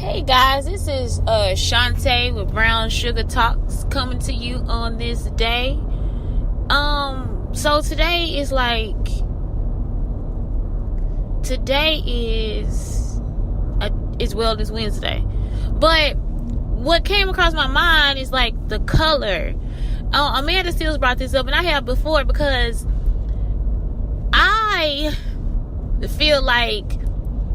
Hey guys, this is Shantae with Brown Sugar Talks coming to you on this day. So today is Wellness Wednesday. But what came across my mind is like the color. Amanda Seals brought this up, and I have before, because I feel like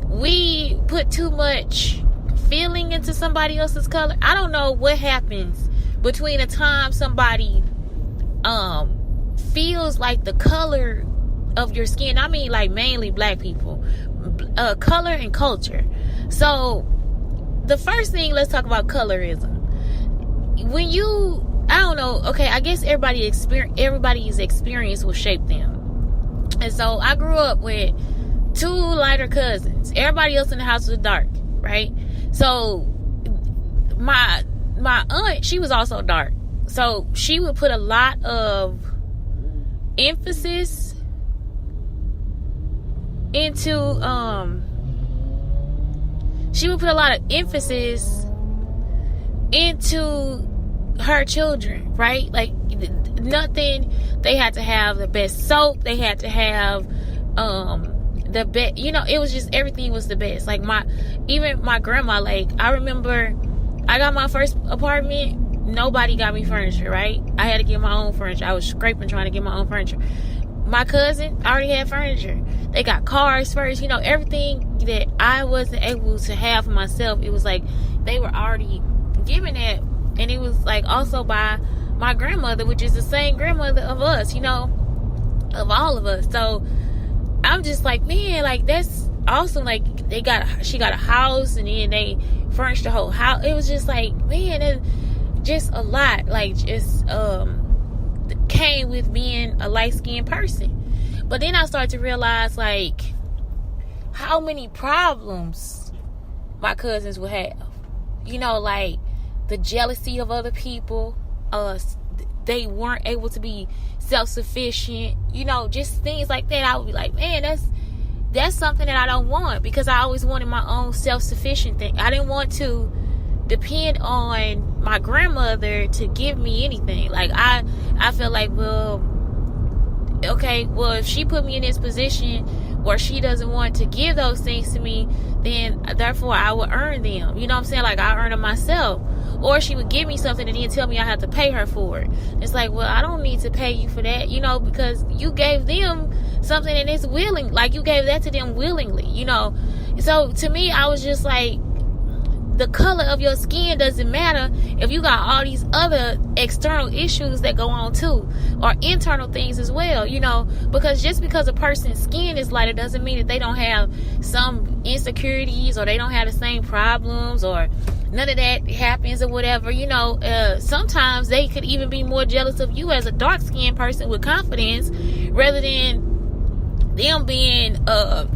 we put too much feeling into somebody else's color. I don't know what happens between the time somebody feels like the color of your skin. I mean, like, mainly black people, color and culture. So the first thing, let's talk about colorism. When you, I don't know, okay, I guess everybody's experience will shape them. And so I grew up with two lighter cousins. Everybody else in the house was dark, right? So my aunt, she was also dark. So she would put a lot of emphasis into her children, right? Like, nothing, they had to have the best soap, they had to have the best, it was just, everything was the best. Like, even my grandma, like, I remember I got my first apartment, nobody got me furniture, right? I had to get my own furniture. I was scraping trying to get my own furniture. My cousin already had furniture. They got cars first, everything that I wasn't able to have for myself, it was like they were already giving that. And it was like also by my grandmother, which is the same grandmother of us, of all of us. So I'm just like, man, like, that's awesome. Like, she got a house, and then they furnished the whole house. It was just like, man, it just a lot. Like, just came with being a light-skinned person. But then I started to realize, like, how many problems my cousins would have. Like the jealousy of other people. They weren't able to be self-sufficient. Just things like that. I would be like, man, that's something that I don't want, because I always wanted my own self-sufficient thing. I didn't want to depend on my grandmother to give me anything. Like, I feel like, well, if she put me in this position where she doesn't want to give those things to me, then therefore I would earn them. You know what I'm saying? Like, I earn them myself. Or she would give me something and then tell me I have to pay her for it. It's like, well, I don't need to pay you for that, because you gave them something and it's willing. Like, you gave that to them willingly, So to me, I was just like, the color of your skin doesn't matter if you got all these other external issues that go on too, or internal things as well, because just because a person's skin is lighter doesn't mean that they don't have some insecurities, or they don't have the same problems, or none of that happens, or whatever. Sometimes they could even be more jealous of you as a dark-skinned person with confidence, rather than them being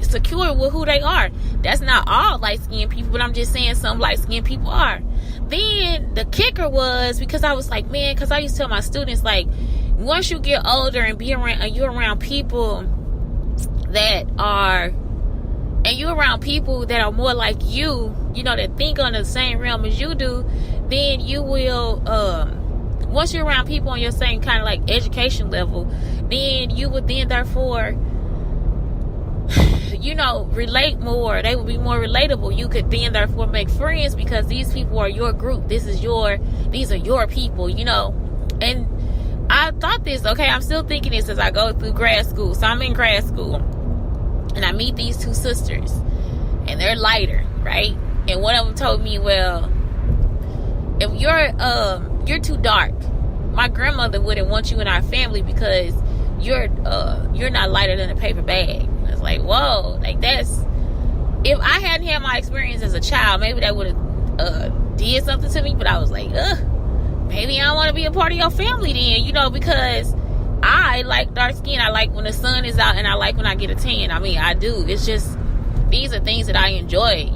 secure with who they are. That's not all light-skinned people, but I'm just saying some light-skinned people are. Then the kicker was, because I was like, man, because I used to tell my students, like, once you get older and you're around people that are more like you, that think on the same realm as you do, then you will, once you're around people on your same kind of like education level, then you would then therefore, relate more. They would be more relatable. You could then therefore make friends, because these people are your group. These are your people, And I thought this, I'm still thinking this as I go through grad school. So I'm in grad school, and I meet these two sisters, and they're lighter, right? And one of them told me, well, if you're too dark, my grandmother wouldn't want you in our family, because you're not lighter than a paper bag. I was like, whoa, like, that's, if I hadn't had my experience as a child, maybe that would have did something to me. But I was like, maybe I don't want to be a part of your family then, because I like dark skin. I like when the sun is out, and I like when I get a tan. I mean, I do. It's just, these are things that I enjoy,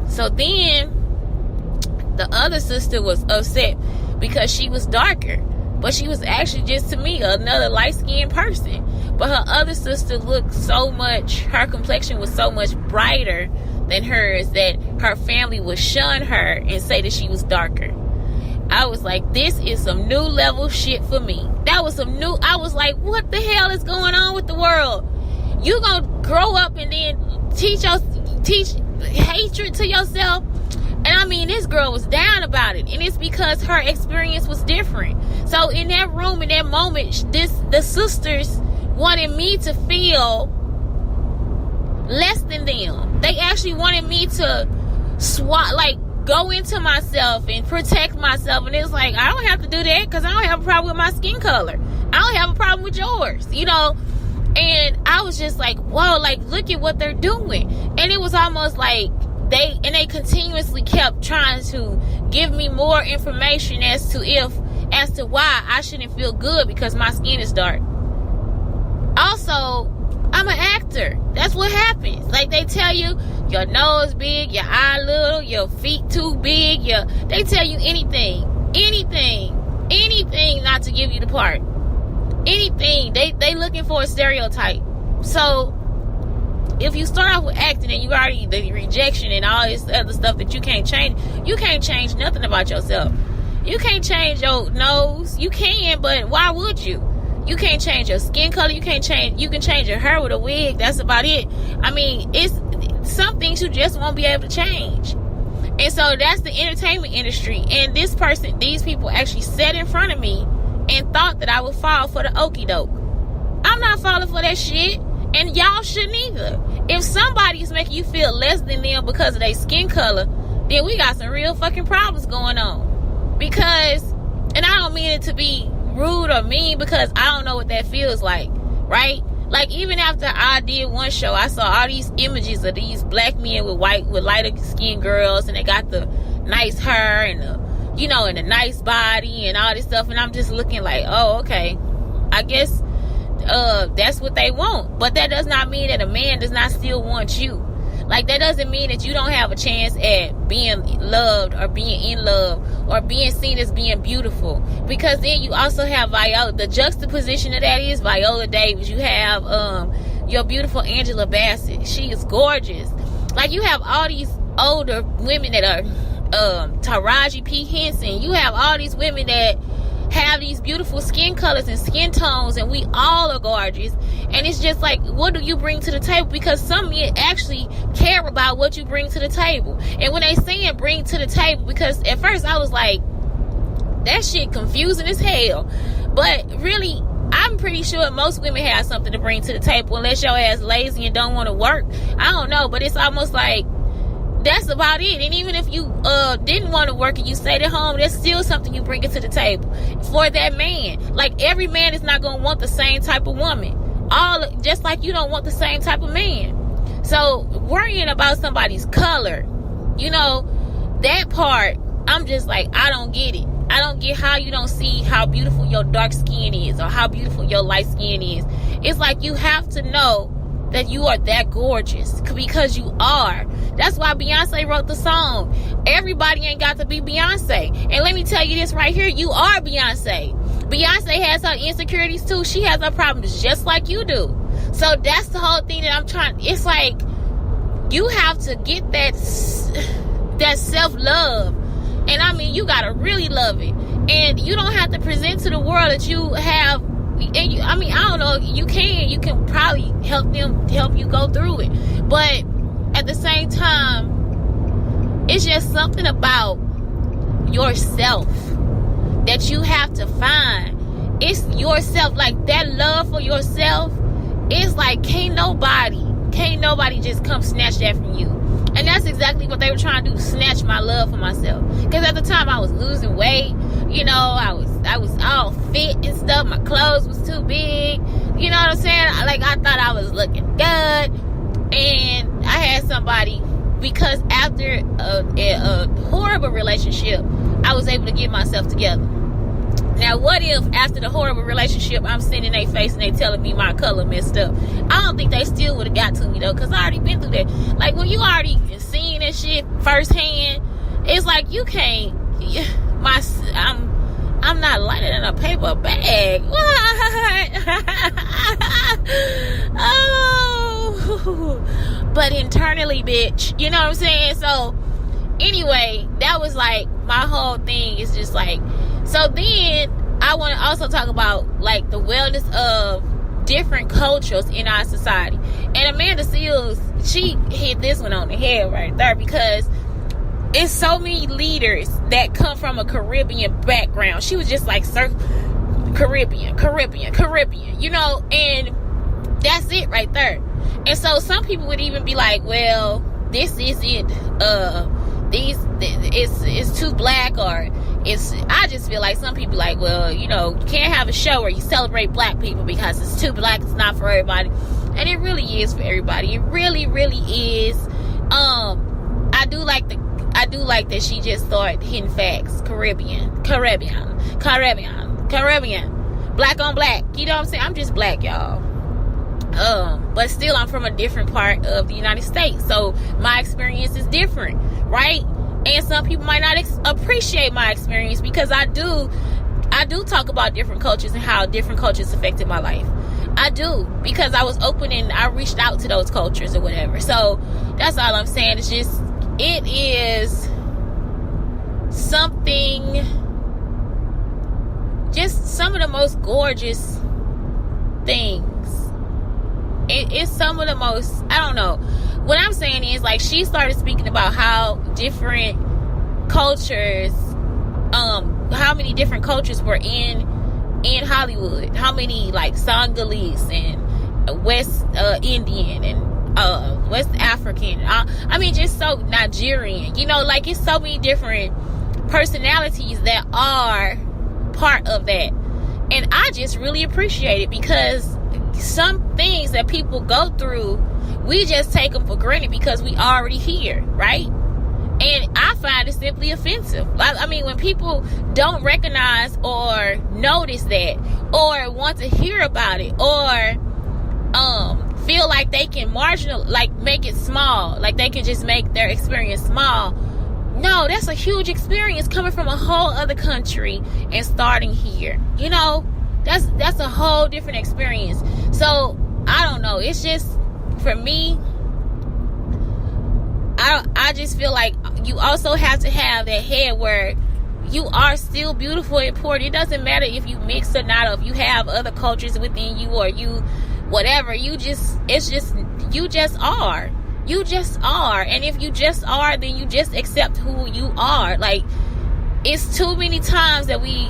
So then the other sister was upset because she was darker, but she was actually just, to me, another light-skinned person. But her other sister looked so much, her complexion was so much brighter than hers, that her family would shun her and say that she was darker. I was like, this is some new level shit for me. That was some new, I was like, what the hell is going on with the world? You gonna grow up and then teach hatred to yourself? And I mean, this girl was down about it, and it's because her experience was different. So in that room, in that moment, the sisters wanted me to feel less than them. They actually wanted me to go into myself and protect myself. And it's like, I don't have to do that, because I don't have a problem with my skin color. I don't have a problem with yours, you know. And I was just like, whoa, like, look at what they're doing. And it was almost like they continuously kept trying to give me more information as to why I shouldn't feel good because my skin is dark. Also, I'm an actor. That's what happens. Like, they tell you your nose big, your eye little, your feet too big. They tell you anything not to give you the part. Anything. They looking for a stereotype. So if you start off with acting and you already the rejection and all this other stuff that you can't change nothing about yourself. You can't change your nose. You can, but why would you? You can't change your skin color. You can change your hair with a wig. That's about it. I mean, it's some things you just won't be able to change. And so that's the entertainment industry. And these people actually sat in front of me and thought that I would fall for the okie doke. I'm not falling for that shit. And y'all shouldn't either. If somebody's making you feel less than them because of their skin color, then we got some real fucking problems going on. Because, and I don't mean it to be rude or mean, because I don't know what that feels like, right? Like, even after I did one show, I saw all these images of these black men with lighter skinned girls, and they got the nice hair and and a nice body and all this stuff, and I'm just looking like, oh, okay, I guess that's what they want. But that does not mean that a man does not still want you. Like, that doesn't mean that you don't have a chance at being loved or being in love or being seen as being beautiful. Because then you also have Viola. The juxtaposition of that is Viola Davis. You have your beautiful Angela Bassett. She is gorgeous. Like, you have all these older women that are Taraji P. Henson. You have all these women that have these beautiful skin colors and skin tones, and we all are gorgeous. And it's just like, what do you bring to the table? Because some men actually care about what you bring to the table. And when they say bring to the table, because at first I was like, that shit confusing as hell. But really, I'm pretty sure most women have something to bring to the table, unless your ass lazy and don't want to work. I don't know, but it's almost like that's about it. And even if you didn't want to work and you stayed at home, there's still something you bring it to the table for that man. Like, every man is not going to want the same type of woman. Just like you don't want the same type of man. So worrying about somebody's color, that part, I'm just like, I don't get it. I don't get how you don't see how beautiful your dark skin is or how beautiful your light skin is. It's like, you have to know that you are that gorgeous, because you are. That's why Beyonce wrote the song. Everybody ain't got to be Beyonce. And let me tell you this right here, you are Beyonce. Beyonce has her insecurities too. She has her problems just like you do. So that's the whole thing that I'm trying. It's like, you have to get that self-love. And I mean, you gotta really love it. And you don't have to present to the world that you have. And I don't know, you can probably help you go through it. But at the same time, it's just something about yourself that you have to find. It's yourself. Like, that love for yourself, it's like, can't nobody just come snatch that from you. And that's exactly what they were trying to do, snatch my love for myself. Because at the time I was losing weight, I was all fit and stuff. My clothes was too big. You know what I'm saying? Like, I thought I was looking good. And I had somebody, because after a horrible relationship, I was able to get myself together. Now, what if after the horrible relationship, I'm sitting in their face and they telling me my color messed up? I don't think they still would have got to me, though, because I already been through that. Like, when you already seen that shit firsthand, it's like, you can't. I'm not lighter than a paper bag. What? but internally, bitch. You know what I'm saying? So anyway, that was like my whole thing is just like, so then I want to also talk about like the wellness of different cultures in our society. And Amanda Seales, she hit this one on the head right there, because it's so many leaders that come from a Caribbean background. She was just like Caribbean, you know, and that's it right there. And so some people would even be like, well, this isn't it's too black, or I just feel like some people like, well, you know, you can't have a show where you celebrate black people because it's too black, it's not for everybody. And it really is for everybody. It really, really is. I do like that she just started hitting facts. Caribbean. Black on black. You know what I'm saying? I'm just black, y'all. But still, I'm from a different part of the United States, so my experience is different, right? And some people might not appreciate my experience, because I do talk about different cultures and how different cultures affected my life. I do, because I was open and I reached out to those cultures or whatever. So that's all I'm saying. It's just, it is something, just some of the most gorgeous things. It's some of the most, I don't know. What I'm saying is, like, she started speaking about how different cultures, how many different cultures were in Hollywood. How many, like, Songhalese and West Indian and West African. I mean, just so Nigerian. You know, like, it's so many different personalities that are part of that. And I just really appreciate it, because some things that people go through, we just take them for granted because we already here, right? And I find it simply offensive. I mean, when people don't recognize or notice that, or want to hear about it, or feel like they can make it small, like they can just make their experience small. No, that's a huge experience, coming from a whole other country and starting here. You know, that's a whole different experience. So I don't know. It's just, for me, I just feel like you also have to have that head where you are still beautiful and important. It doesn't matter if you mix or not, or if you have other cultures within you, or you whatever. You just are. You just are. And if you just are, then you just accept who you are. Like, it's too many times that we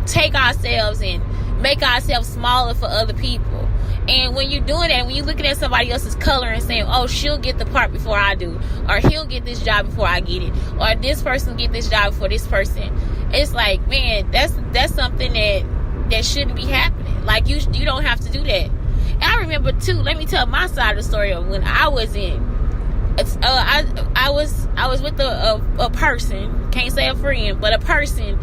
take ourselves and make ourselves smaller for other people. And when you're doing that, when you're looking at somebody else's color and saying, oh, she'll get the part before I do, or he'll get this job before I get it, or this person will get this job before this person, it's like, man, that's something that shouldn't be happening. Like, you don't have to do that. And I remember too, let me tell my side of the story of when I was I was with a person, can't say a friend, but a person,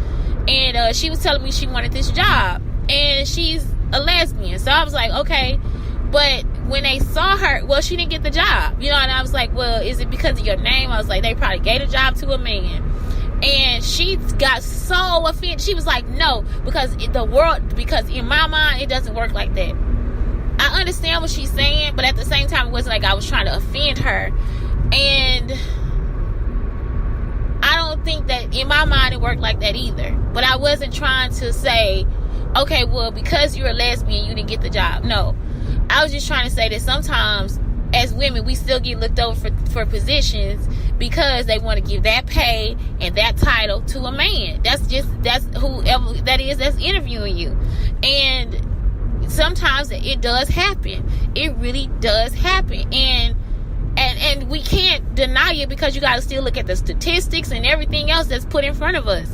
and she was telling me she wanted this job, and she's a lesbian. So I was like, okay. But when they saw her, well, she didn't get the job, you know. And I was like, well, is it because of your name? I was like, they probably gave a job to a man. And she got so offended. She was like, no, because in my mind, it doesn't work like that. I understand what she's saying, but at the same time, it wasn't like I was trying to offend her. And I don't think that in my mind it worked like that either. But I wasn't trying to say, okay, well, because you're a lesbian, you didn't get the job. No. I was just trying to say that sometimes as women, we still get looked over for positions because they want to give that pay and that title to a man. That's whoever that is that's interviewing you. And sometimes it does happen. It really does happen. And we can't deny it, because you got to still look at the statistics and everything else that's put in front of us.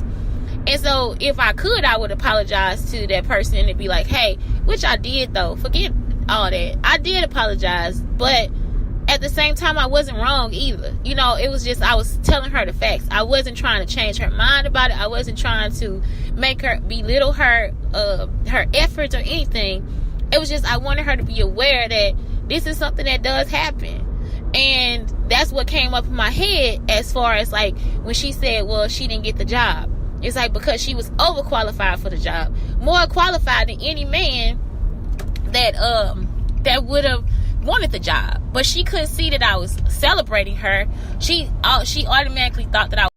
And so if I could, I would apologize to that person and be like, hey, which I did though. Forget all that. I did apologize, but at the same time, I wasn't wrong either. You know, it was just, I was telling her the facts. I wasn't trying to change her mind about it. I wasn't trying to make her belittle her efforts or anything. It was just, I wanted her to be aware that this is something that does happen. And that's what came up in my head as far as like when she said, well, she didn't get the job. It's like, because she was overqualified for the job, more qualified than any man that would have wanted the job, but she couldn't see that I was celebrating her. She automatically thought that I